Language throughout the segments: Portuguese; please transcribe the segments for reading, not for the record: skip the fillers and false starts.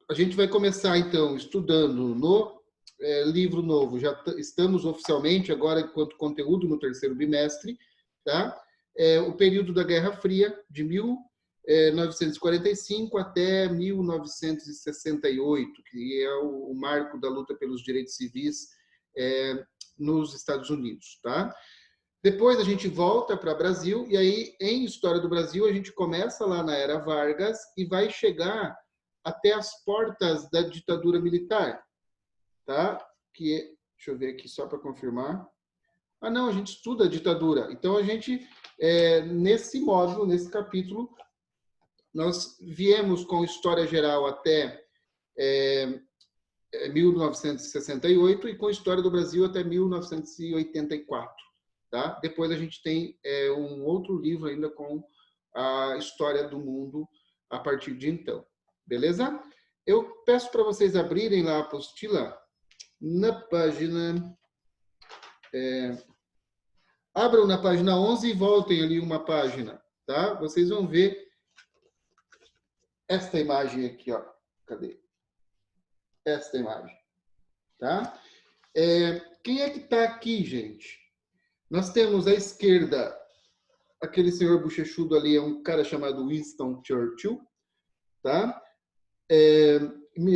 A gente vai começar, então, estudando no livro novo. Já estamos oficialmente, agora, enquanto conteúdo, no terceiro bimestre, tá? O período da Guerra Fria, de 1945 até 1968, que é o marco da luta pelos direitos civis nos Estados Unidos, tá? Depois a gente volta para o Brasil, e aí, em História do Brasil, a gente começa lá na Era Vargas e vai chegar até as portas da ditadura militar, tá? Deixa eu ver aqui só para confirmar. Ah, não, a gente estuda a ditadura. Então, a gente, nesse módulo, nesse capítulo, nós viemos com História Geral até 1968 e com História do Brasil até 1984. Tá? Depois a gente tem um outro livro ainda com a história do mundo a partir de então. Beleza? Eu peço para vocês abrirem lá a apostila na página... abram na página 11 e voltem ali uma página. Tá? Vocês vão ver esta imagem aqui. Ó. Cadê? Esta imagem. Tá? Quem é que está aqui, gente? Nós temos à esquerda, aquele senhor bochechudo ali, é um cara chamado Winston Churchill, tá?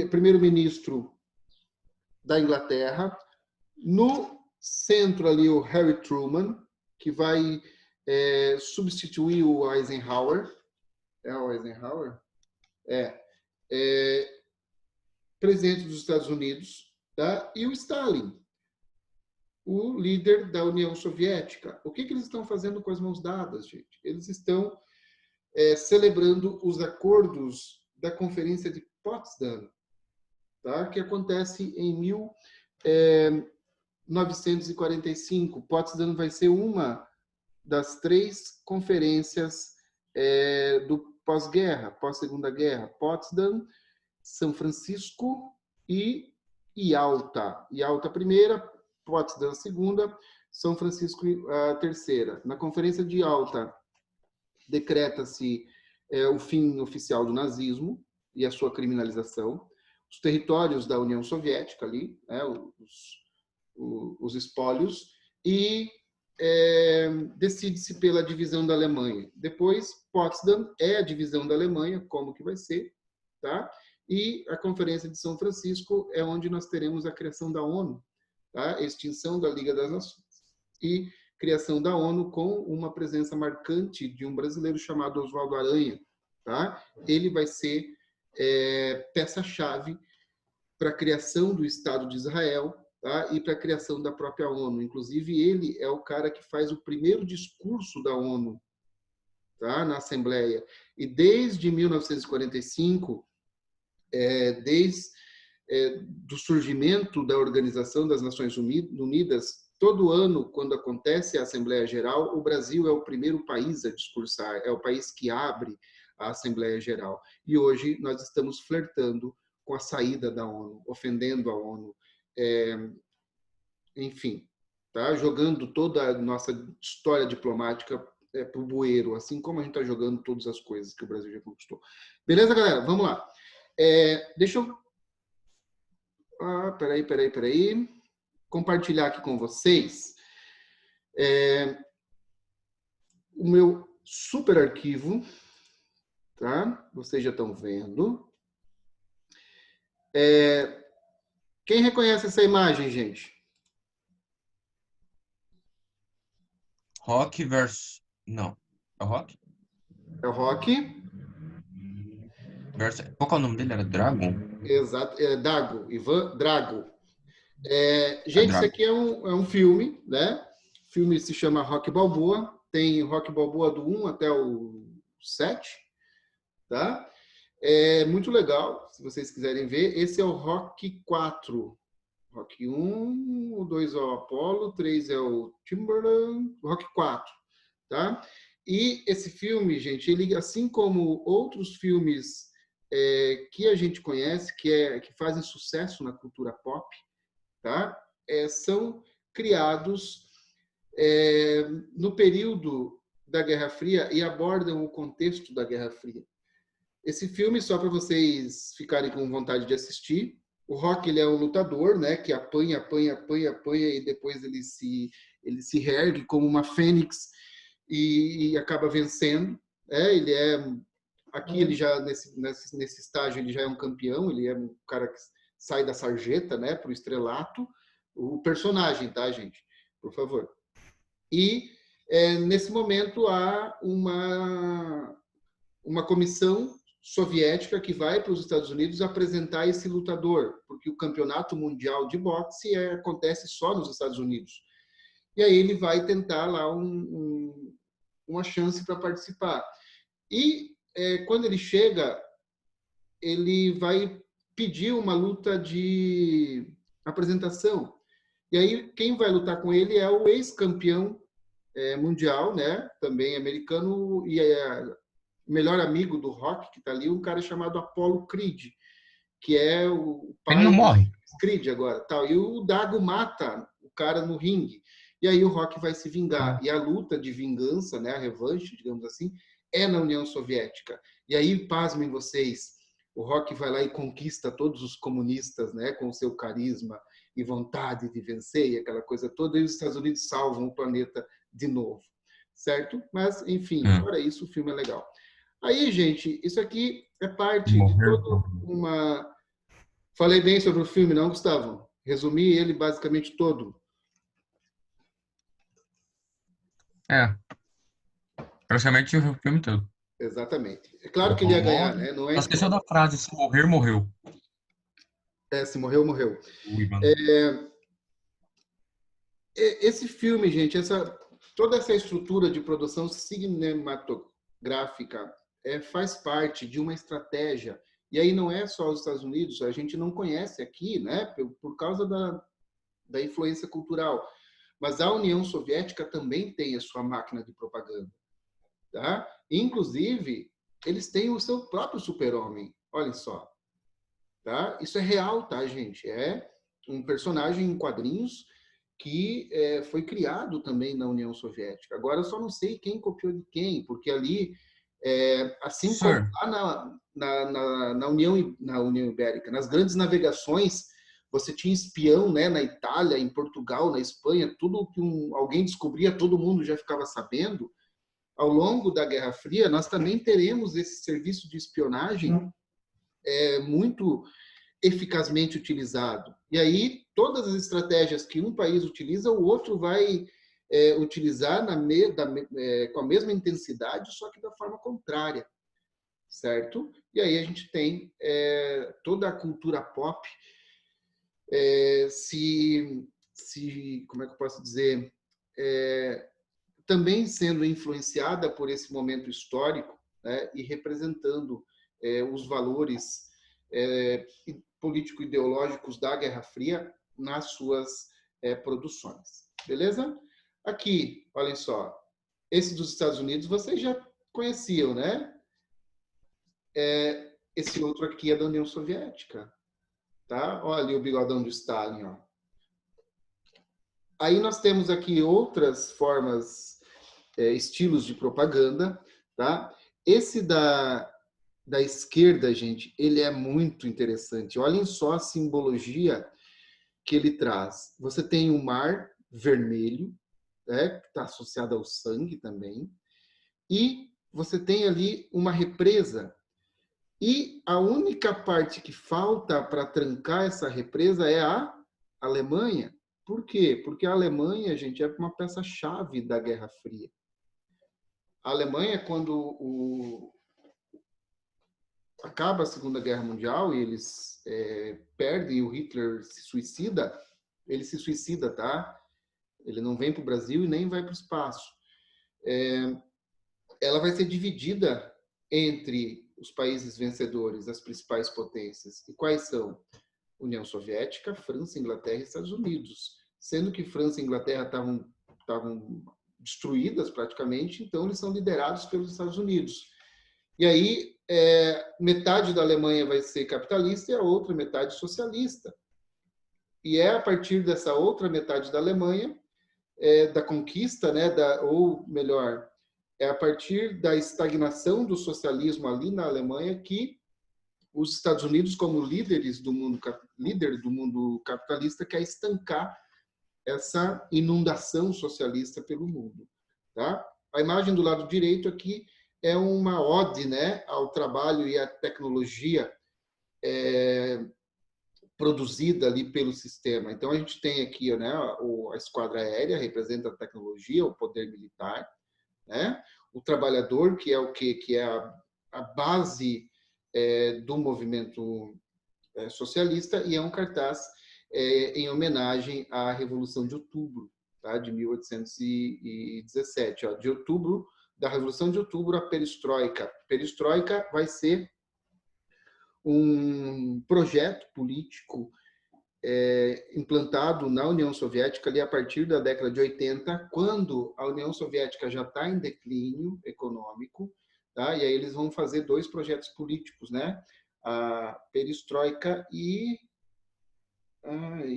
Primeiro-ministro da Inglaterra. No centro ali, o Harry Truman, que vai substituir o Eisenhower. É o Eisenhower? Presidente dos Estados Unidos, tá? E o Stalin, o líder da União Soviética. O que eles estão fazendo com as mãos dadas, gente? Eles estão celebrando os acordos da Conferência de Potsdam, tá? Que acontece em 1945. Potsdam vai ser uma das 3 conferências do pós-guerra, pós-segunda guerra. Potsdam, São Francisco e Yalta. Yalta a primeira, Potsdam a segunda, São Francisco a terceira. Na Conferência de Yalta, decreta-se o fim oficial do nazismo e a sua criminalização. Os territórios da União Soviética ali, os espólios, e decide-se pela divisão da Alemanha. Depois, Potsdam é a divisão da Alemanha, como que vai ser, tá? E a Conferência de São Francisco é onde nós teremos a criação da ONU, tá? Extinção da Liga das Nações e criação da ONU com uma presença marcante de um brasileiro chamado Oswaldo Aranha, tá? Ele vai ser peça-chave para a criação do Estado de Israel, tá? E para a criação da própria ONU. Inclusive, ele é o cara que faz o primeiro discurso da ONU, tá? Na Assembleia. E desde 1945, desde do surgimento da Organização das Nações Unidas, todo ano, quando acontece a Assembleia Geral, o Brasil é o primeiro país a discursar, é o país que abre a Assembleia Geral. E hoje nós estamos flertando com a saída da ONU, ofendendo a ONU, enfim, tá? Jogando toda a nossa história diplomática para o bueiro, assim como a gente está jogando todas as coisas que o Brasil já conquistou. Beleza, galera? Vamos lá. Deixa eu... Peraí. Compartilhar aqui com vocês o meu super arquivo, tá? Vocês já estão vendo. Quem reconhece essa imagem, gente? Rock versus... Não. É o Rock? É o Rock. Qual que é o nome dele? Era Dragon? Exato. Dago. Ivan Drago. É Gente, isso Dragon. aqui é um filme, né? O filme se chama Rock Balboa. Tem Rock Balboa do 1 até o 7, tá? É muito legal, se vocês quiserem ver. Esse é o Rock 4. Rock 1, o 2 é o Apollo, o 3 é o Timberland, Rock 4, tá? E esse filme, gente, ele, assim como outros filmes que a gente conhece, que fazem sucesso na cultura pop, tá? São criados no período da Guerra Fria e abordam o contexto da Guerra Fria. esse filme, só para vocês ficarem com vontade de assistir, o Rock ele é um lutador, né, que apanha, apanha, apanha, apanha e depois ele se reergue como uma fênix e acaba vencendo. Ele é aqui ele já nesse estágio ele já é um campeão, ele é um cara que sai da sarjeta, né, para o estrelato. O personagem, tá, gente? Por favor. E nesse momento há uma comissão soviética que vai para os Estados Unidos apresentar esse lutador, porque o campeonato mundial de boxe acontece só nos Estados Unidos. E aí ele vai tentar lá uma chance para participar. E quando ele chega, ele vai pedir uma luta de apresentação. E aí quem vai lutar com ele é o ex-campeão mundial, né? Também americano, e melhor amigo do Rock, que está ali, um cara chamado Apollo Creed, que é o pai Ele não morre. do Creed agora. Tal. E o Dago mata o cara no ringue. E aí o Rock vai se vingar. E a luta de vingança, né, a revanche, digamos assim, é na União Soviética. E aí, pasmem vocês, o Rock vai lá e conquista todos os comunistas, né, com o seu carisma e vontade de vencer, e aquela coisa toda, e os Estados Unidos salvam o planeta de novo. Certo? Mas, enfim, fora isso, o filme é legal. Aí, gente, isso aqui é parte de toda uma... Falei bem sobre o filme, não, Gustavo? Resumi ele basicamente todo. Praticamente o filme todo. Exatamente. É claro que ele ia ganhar, né? Não é... Só esqueceu da frase, se morrer, morreu. Se morreu, morreu. Esse filme, gente, toda essa estrutura de produção cinematográfica faz parte de uma estratégia. E aí não é só os Estados Unidos, a gente não conhece aqui, né? Por causa da influência cultural. Mas a União Soviética também tem a sua máquina de propaganda. Tá? Inclusive, eles têm o seu próprio super-homem. Olhem só. Tá? Isso é real, tá, gente? É um personagem em quadrinhos que foi criado também na União Soviética. Agora, eu só não sei quem copiou de quem, porque ali, assim como lá na União Ibérica, nas grandes navegações, você tinha espião, né, na Itália, em Portugal, na Espanha, tudo que alguém descobria, todo mundo já ficava sabendo. Ao longo da Guerra Fria, nós também teremos esse serviço de espionagem muito eficazmente utilizado. E aí, todas as estratégias que um país utiliza, o outro vai utilizar com a mesma intensidade, só que da forma contrária. Certo? E aí a gente tem toda a cultura pop como é que eu posso dizer, também sendo influenciada por esse momento histórico, né, e representando os valores político-ideológicos da Guerra Fria nas suas produções. Beleza? Aqui, olhem só, esse dos Estados Unidos vocês já conheciam, né? Esse outro aqui é da União Soviética. Tá? Olha ali o bigodão de Stalin. Ó. Aí nós temos aqui outras formas, estilos de propaganda. Tá? Esse da esquerda, gente, ele é muito interessante. Olhem só a simbologia que ele traz. Você tem o mar vermelho, que está associado ao sangue também, e você tem ali uma represa. E a única parte que falta para trancar essa represa é a Alemanha. Por quê? Porque a Alemanha, gente, é uma peça-chave da Guerra Fria. A Alemanha, quando acaba a Segunda Guerra Mundial e eles perdem e o Hitler se suicida, ele se suicida, tá? Ele não vem para o Brasil e nem vai para o espaço. Ela vai ser dividida entre os países vencedores, as principais potências. E quais são? União Soviética, França, Inglaterra e Estados Unidos. Sendo que França e Inglaterra estavam destruídas praticamente, então eles são liderados pelos Estados Unidos. E aí, metade da Alemanha vai ser capitalista e a outra metade socialista. E é a partir dessa outra metade da Alemanha, da conquista, né, ou melhor, é a partir da estagnação do socialismo ali na Alemanha que os Estados Unidos, como líder do mundo capitalista, quer estancar essa inundação socialista pelo mundo. Tá? A imagem do lado direito aqui é uma ode, né, ao trabalho e à tecnologia produzida ali pelo sistema. Então, a gente tem aqui, né, a esquadra aérea, representa a tecnologia, o poder militar, né? O trabalhador, que é o quê? Que é a base do movimento socialista, e é um cartaz em homenagem à Revolução de Outubro, tá? De 1817. Ó, de outubro, da Revolução de Outubro, a perestroika. Perestroika vai ser um projeto político implantado na União Soviética ali a partir da década de 80, quando a União Soviética já está em declínio econômico, tá? E aí eles vão fazer 2 projetos políticos, né? A perestroika e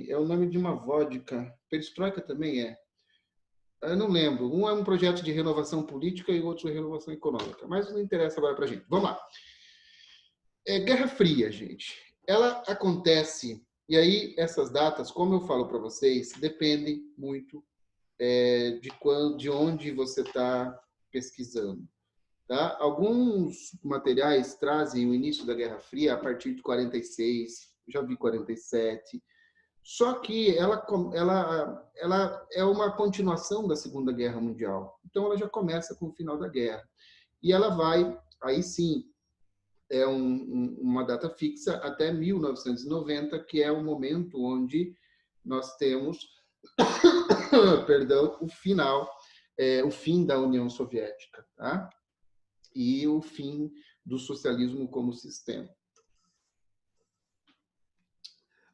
é o nome de uma vodka. Perestroika também é. Eu não lembro. Um é um projeto de renovação política e o outro de renovação econômica. Mas não interessa agora para a gente. Vamos lá. Guerra Fria, gente. Ela acontece, e aí essas datas, como eu falo para vocês, dependem muito de onde você está pesquisando. Tá? Alguns materiais trazem o início da Guerra Fria a partir de 46, já vi 47, só que ela é uma continuação da Segunda Guerra Mundial. Então, ela já começa com o final da guerra. E ela vai, aí sim, uma data fixa até 1990, que é o momento onde nós temos, perdão, o fim da União Soviética, tá? E o fim do socialismo como sistema.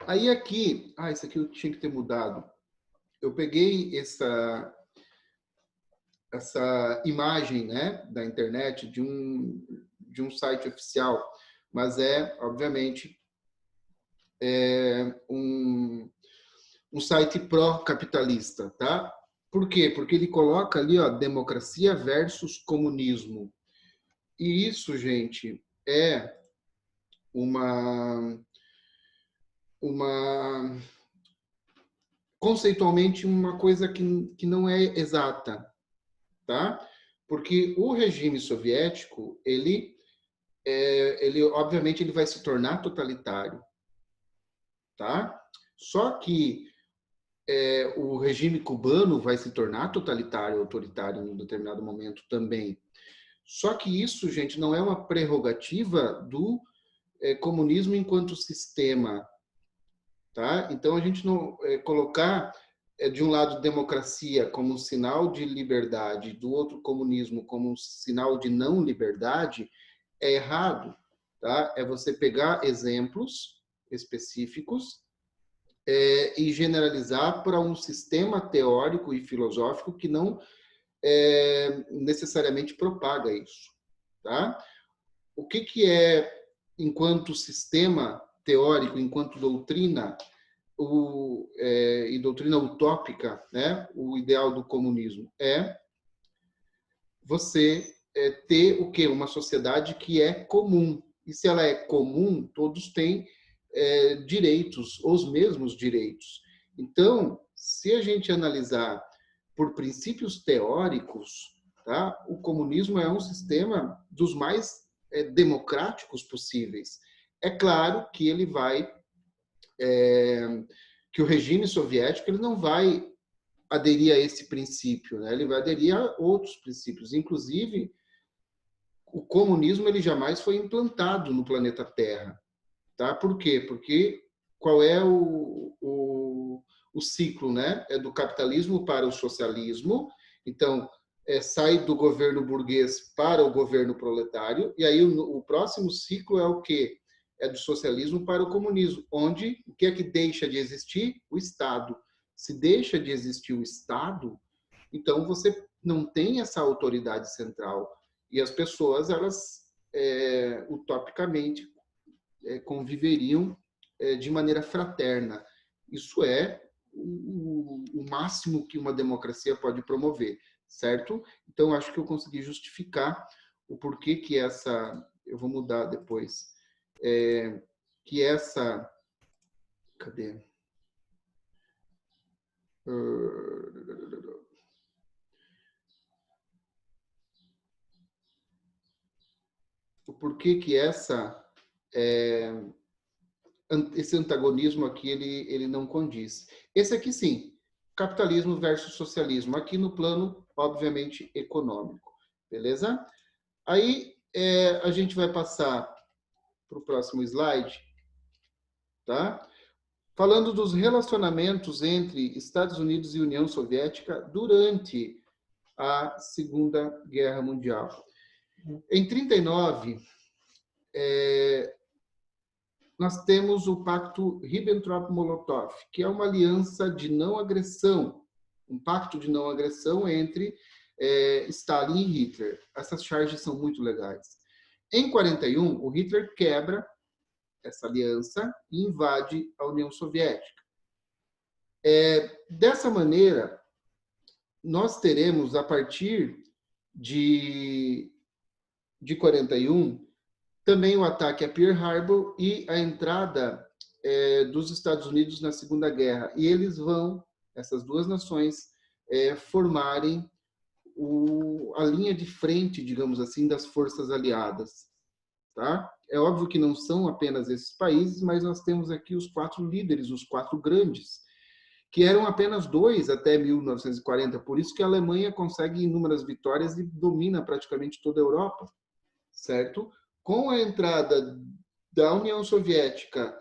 Aí aqui, isso aqui eu tinha que ter mudado. Eu peguei essa imagem, né, da internet de um site oficial, mas obviamente, um site pró-capitalista, tá? Por quê? Porque ele coloca ali, ó, democracia versus comunismo. E isso, gente, é conceitualmente uma coisa que não é exata, tá? Porque o regime soviético, ele obviamente ele vai se tornar totalitário, tá? Só que o regime cubano vai se tornar totalitário, autoritário em um determinado momento também. Só que isso, gente, não é uma prerrogativa do comunismo enquanto sistema, tá? Então, a gente não colocar de um lado democracia como um sinal de liberdade, do outro comunismo como um sinal de não liberdade, é errado, tá? É você pegar exemplos específicos e generalizar para um sistema teórico e filosófico que não necessariamente propaga isso, tá? O que é, enquanto sistema teórico, enquanto doutrina, e doutrina utópica, né? O ideal do comunismo é você ter o quê? Uma sociedade que é comum. E se ela é comum, todos têm direitos, os mesmos direitos. Então, se a gente analisar por princípios teóricos, tá? O comunismo é um sistema dos mais democráticos possíveis. É claro que ele vai que o regime soviético ele não vai aderir a esse princípio, né? Ele vai aderir a outros princípios. Inclusive, o comunismo ele jamais foi implantado no planeta Terra, tá? Por quê? Porque qual é o ciclo, né? É do capitalismo para o socialismo. Então, sai do governo burguês para o governo proletário. E aí o próximo ciclo é o quê? É do socialismo para o comunismo, onde o que é que deixa de existir? O Estado. Se deixa de existir o Estado, então você não tem essa autoridade central. E as pessoas, elas, utopicamente, conviveriam de maneira fraterna. Isso é o máximo que uma democracia pode promover. certo? Então, acho que eu consegui justificar o porquê que essa... Eu vou mudar depois. Que essa... Cadê? O porquê que esse antagonismo aqui ele não condiz. Esse aqui sim, capitalismo versus socialismo, aqui no plano, obviamente, econômico. Beleza? Aí a gente vai passar para o próximo slide, tá? Falando dos relacionamentos entre Estados Unidos e União Soviética durante a Segunda Guerra Mundial. Em 1939, nós temos o Pacto Ribbentrop-Molotov, que é uma aliança de não agressão, um pacto de não agressão entre Stalin e Hitler. Essas charges são muito legais. Em 41, o Hitler quebra essa aliança e invade a União Soviética. Dessa maneira, nós teremos, a partir de 41, também o ataque a Pearl Harbor e a entrada dos Estados Unidos na Segunda Guerra. E eles vão, essas duas nações, formarem a linha de frente, digamos assim, das forças aliadas. Tá? É óbvio que não são apenas esses países, mas nós temos aqui os 4 líderes, os 4 grandes, que eram apenas 2 até 1940. Por isso que a Alemanha consegue inúmeras vitórias e domina praticamente toda a Europa, certo? Com a entrada da União Soviética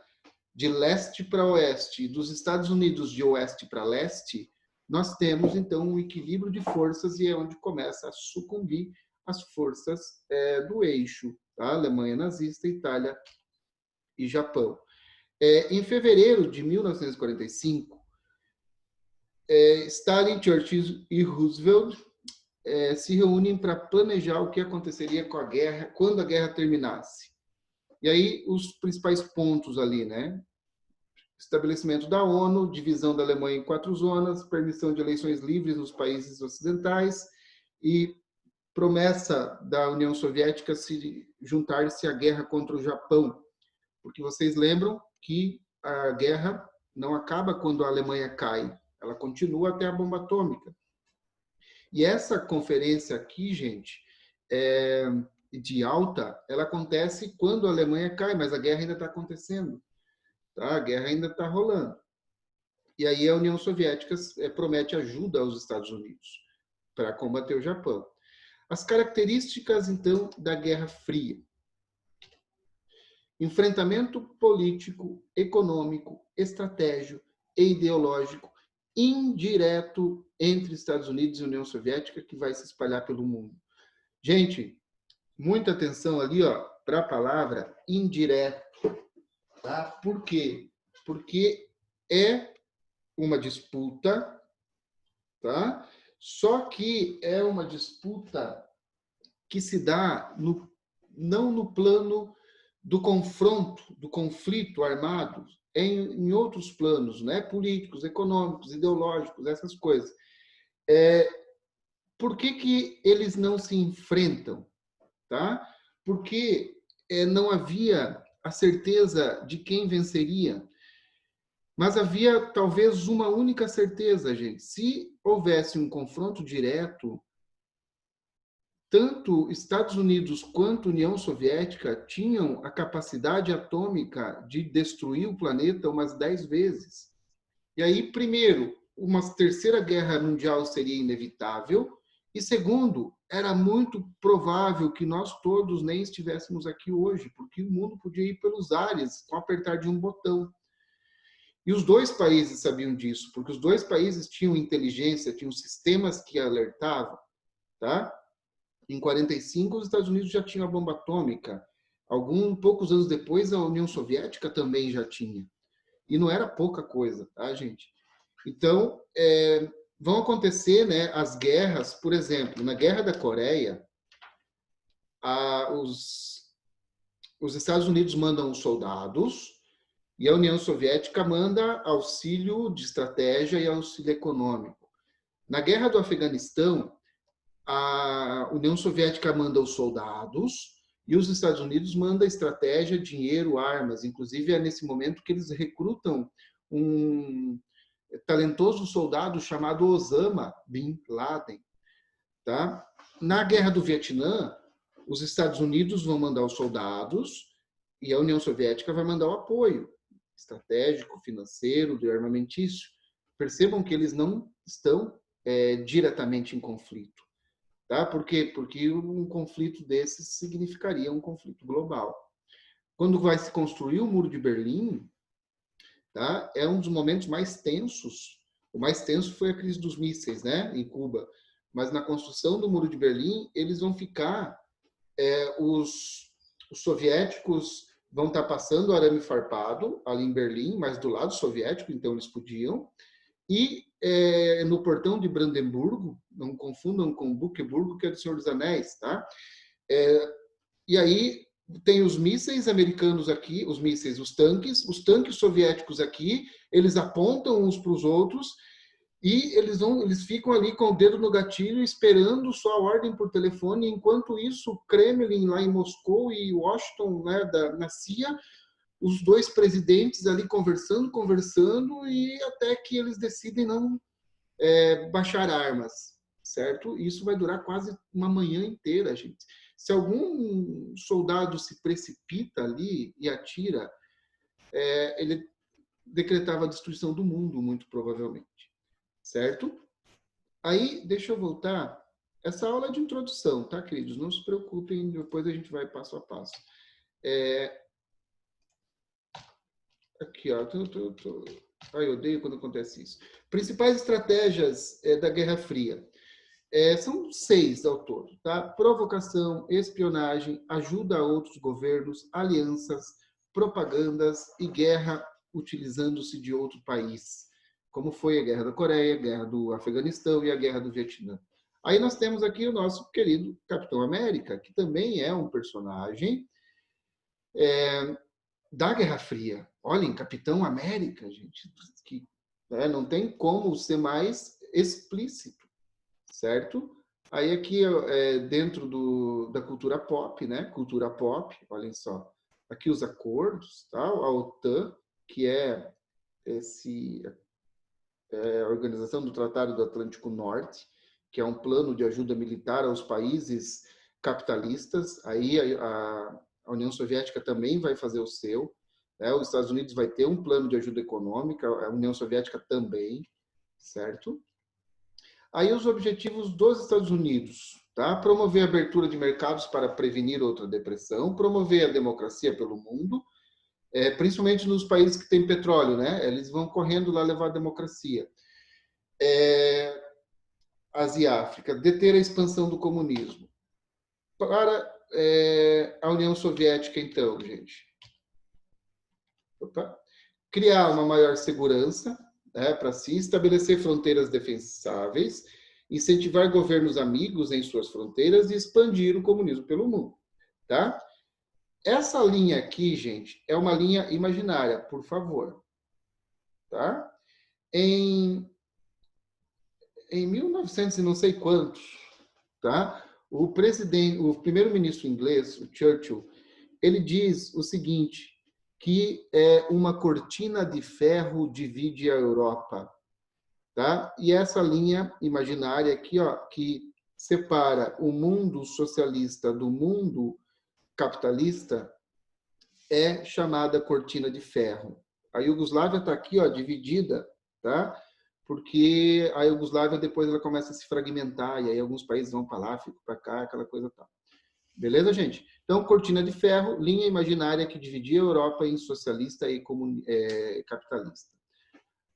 de leste para oeste e dos Estados Unidos de oeste para leste, nós temos, então, um equilíbrio de forças e é onde começa a sucumbir as forças do eixo, tá? Alemanha nazista, Itália e Japão. Em fevereiro de 1945, Stalin, Churchill e Roosevelt se reúnem para planejar o que aconteceria com a guerra, quando a guerra terminasse. E aí, os principais pontos ali, né? Estabelecimento da ONU, divisão da Alemanha em 4 zonas, permissão de eleições livres nos países ocidentais e promessa da União Soviética se juntar-se à guerra contra o Japão. Porque vocês lembram que a guerra não acaba quando a Alemanha cai, ela continua até a bomba atômica. E essa conferência aqui, gente, de alta, ela acontece quando a Alemanha cai, mas a guerra ainda está acontecendo. Tá? A guerra ainda está rolando. E aí a União Soviética promete ajuda aos Estados Unidos para combater o Japão. As características, então, da Guerra Fria. Enfrentamento político, econômico, estratégico e ideológico indireto entre Estados Unidos e União Soviética que vai se espalhar pelo mundo. Gente, muita atenção ali, ó, para a palavra indireto. Tá? Por quê? Porque é uma disputa, tá? Só que é uma disputa que se dá não no plano do confronto, do conflito armado, em outros planos, né? Políticos, econômicos, ideológicos, essas coisas. Por que eles não se enfrentam? Tá? Porque não havia a certeza de quem venceria. Mas havia talvez uma única certeza, gente. Se houvesse um confronto direto, tanto Estados Unidos quanto União Soviética tinham a capacidade atômica de destruir o planeta umas 10 vezes. E aí, primeiro, uma terceira guerra mundial seria inevitável, e segundo, era muito provável que nós todos nem estivéssemos aqui hoje, porque o mundo podia ir pelos ares com o apertar de um botão. E os 2 países sabiam disso, porque os 2 países tinham inteligência, tinham sistemas que alertavam, tá? Em 45, os Estados Unidos já tinham a bomba atômica. Poucos anos depois, a União Soviética também já tinha. E não era pouca coisa, tá, gente? Então, vão acontecer, né, as guerras, por exemplo, na Guerra da Coreia, os Estados Unidos mandam soldados e a União Soviética manda auxílio de estratégia e auxílio econômico. Na Guerra do Afeganistão, a União Soviética manda os soldados e os Estados Unidos mandam estratégia, dinheiro, armas. Inclusive, é nesse momento que eles recrutam um talentoso soldado chamado Osama Bin Laden. Tá? Na Guerra do Vietnã, os Estados Unidos vão mandar os soldados e a União Soviética vai mandar o apoio estratégico, financeiro, de armamentício. Percebam que eles não estão diretamente em conflito. Tá? Por quê? Porque um conflito desses significaria um conflito global. Quando vai se construir o Muro de Berlim, tá? É um dos momentos mais tensos. O mais tenso foi a crise dos mísseis, né, em Cuba. Mas na construção do Muro de Berlim, eles vão ficar, os soviéticos vão estar passando arame farpado ali em Berlim, mas do lado soviético, então eles podiam. E no portão de Brandemburgo, não confundam com Buqueburgo, que é do Senhor dos Anéis, tá? E aí tem os mísseis americanos aqui, os tanques soviéticos aqui, eles apontam uns para os outros e eles ficam ali com o dedo no gatilho esperando só a ordem por telefone. Enquanto isso, o Kremlin lá em Moscou e Washington, né, na CIA, os dois presidentes ali conversando e até que eles decidem não baixar armas, certo? Isso vai durar quase uma manhã inteira, gente. Se algum soldado se precipita ali e atira, ele decretava a destruição do mundo, muito provavelmente. Certo? Aí, deixa eu voltar. Essa aula é de introdução, tá, queridos? Não se preocupem, depois a gente vai passo a passo. Aqui, ó. Ai, eu odeio quando acontece isso. Principais estratégias da Guerra Fria. São 6 ao todo, tá? Provocação, espionagem, ajuda a outros governos, alianças, propagandas e guerra utilizando-se de outro país, como foi a Guerra da Coreia, a Guerra do Afeganistão e a Guerra do Vietnã. Aí nós temos aqui o nosso querido Capitão América, que também é um personagem da Guerra Fria. Olhem, Capitão América, gente, que não tem como ser mais explícito, certo? Aí aqui, dentro da cultura pop, né? Cultura pop, olhem só. Aqui os acordos, tá? A OTAN, que é a Organização do Tratado do Atlântico Norte, que é um plano de ajuda militar aos países capitalistas. Aí a União Soviética também vai fazer o seu. Né? Os Estados Unidos vai ter um plano de ajuda econômica, a União Soviética também, certo? Aí os objetivos dos Estados Unidos, tá? Promover a abertura de mercados para prevenir outra depressão, promover a democracia pelo mundo, principalmente nos países que têm petróleo, né? Eles vão correndo lá levar a democracia. Ásia e África, deter a expansão do comunismo. Para a União Soviética, então, gente. Criar uma maior segurança, para si, estabelecer fronteiras defensáveis, incentivar governos amigos em suas fronteiras e expandir o comunismo pelo mundo. Tá? Essa linha aqui, gente, é uma linha imaginária, por favor. Tá? Em 1900 e não sei quantos, tá? O primeiro-ministro inglês, o Churchill, ele diz o seguinte, que uma cortina de ferro divide a Europa, tá? E essa linha imaginária aqui, ó, que separa o mundo socialista do mundo capitalista, é chamada cortina de ferro. A Iugoslávia está aqui, ó, dividida, tá? Porque a Iugoslávia depois ela começa a se fragmentar e aí alguns países vão para lá, ficam para cá, aquela coisa tal. Beleza, gente? Então, cortina de ferro, linha imaginária que dividia a Europa em socialista e capitalista.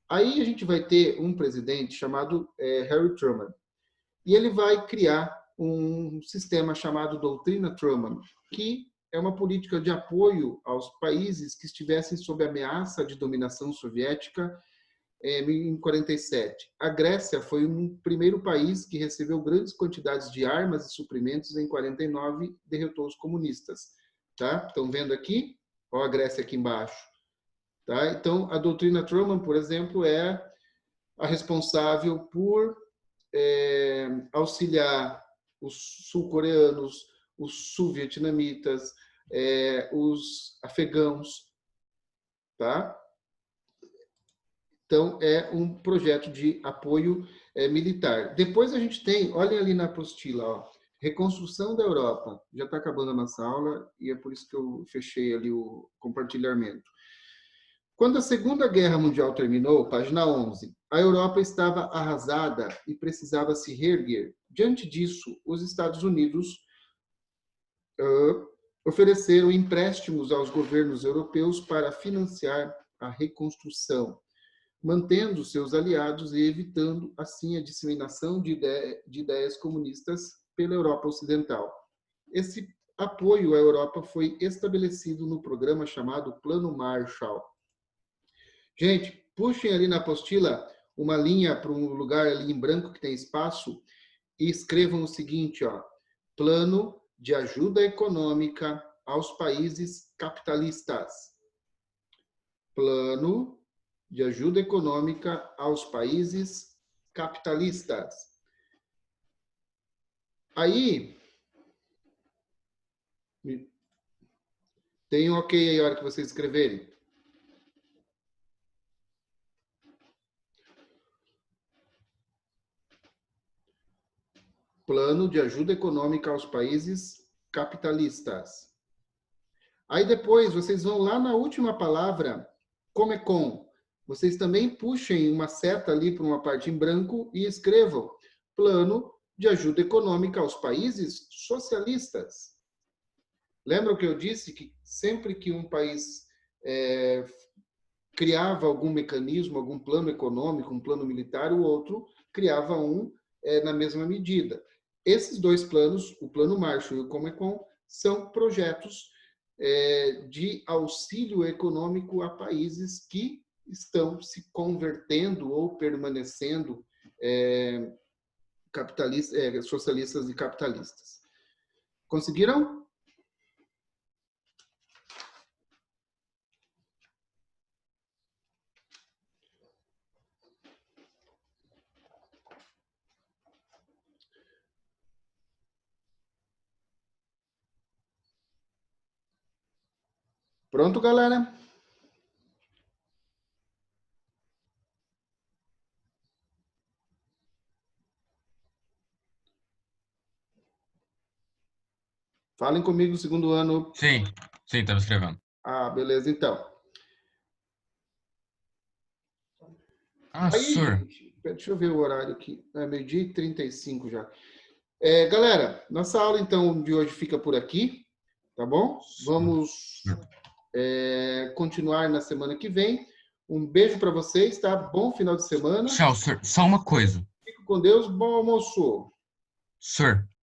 Aí a gente vai ter um presidente chamado Harry Truman. E ele vai criar um sistema chamado Doutrina Truman, que é uma política de apoio aos países que estivessem sob ameaça de dominação soviética em 47. A Grécia foi o primeiro país que recebeu grandes quantidades de armas e suprimentos em 49 e derrotou os comunistas. Tá? Estão vendo aqui? Olha a Grécia aqui embaixo. Tá? Então, a doutrina Truman, por exemplo, é a responsável por auxiliar os sul-coreanos, os sul-vietnamitas, os afegãos, tá? Então, é um projeto de apoio militar. Depois a gente tem, olhem ali na apostila, ó, reconstrução da Europa. Já está acabando a nossa aula e é por isso que eu fechei ali o compartilhamento. Quando a Segunda Guerra Mundial terminou, página 11, a Europa estava arrasada e precisava se reerguer. Diante disso, os Estados Unidos ofereceram empréstimos aos governos europeus para financiar a reconstrução, mantendo seus aliados e evitando, assim, a disseminação de ideias comunistas pela Europa Ocidental. Esse apoio à Europa foi estabelecido no programa chamado Plano Marshall. Gente, puxem ali na apostila uma linha para um lugar ali em branco que tem espaço e escrevam o seguinte, ó, Plano de Ajuda Econômica aos Países Capitalistas. Plano de Ajuda Econômica aos Países Capitalistas. Aí, tem um ok aí a hora que vocês escreverem. Plano de Ajuda Econômica aos Países Capitalistas. Aí depois, vocês vão lá na última palavra, Comecon. Vocês também puxem uma seta ali para uma parte em branco e escrevam Plano de Ajuda Econômica aos Países Socialistas. Lembram que eu disse que sempre que um país criava algum mecanismo, algum plano econômico, um plano militar, o outro criava um na mesma medida. Esses dois planos, o Plano Marshall e o Comecon, são projetos de auxílio econômico a países que estão se convertendo ou permanecendo socialistas e capitalistas. Conseguiram? Pronto, galera? Falem comigo no segundo ano. Sim, estava escrevendo. Ah, beleza, então. Aí, senhor. gente, deixa eu ver o horário aqui. É meio-dia e 35 já. Galera, nossa aula, então, de hoje fica por aqui, tá bom? Vamos continuar na semana que vem. Um beijo para vocês, tá? Bom final de semana. Tchau, senhor. Só uma coisa. Fico com Deus. Bom almoço. Senhor.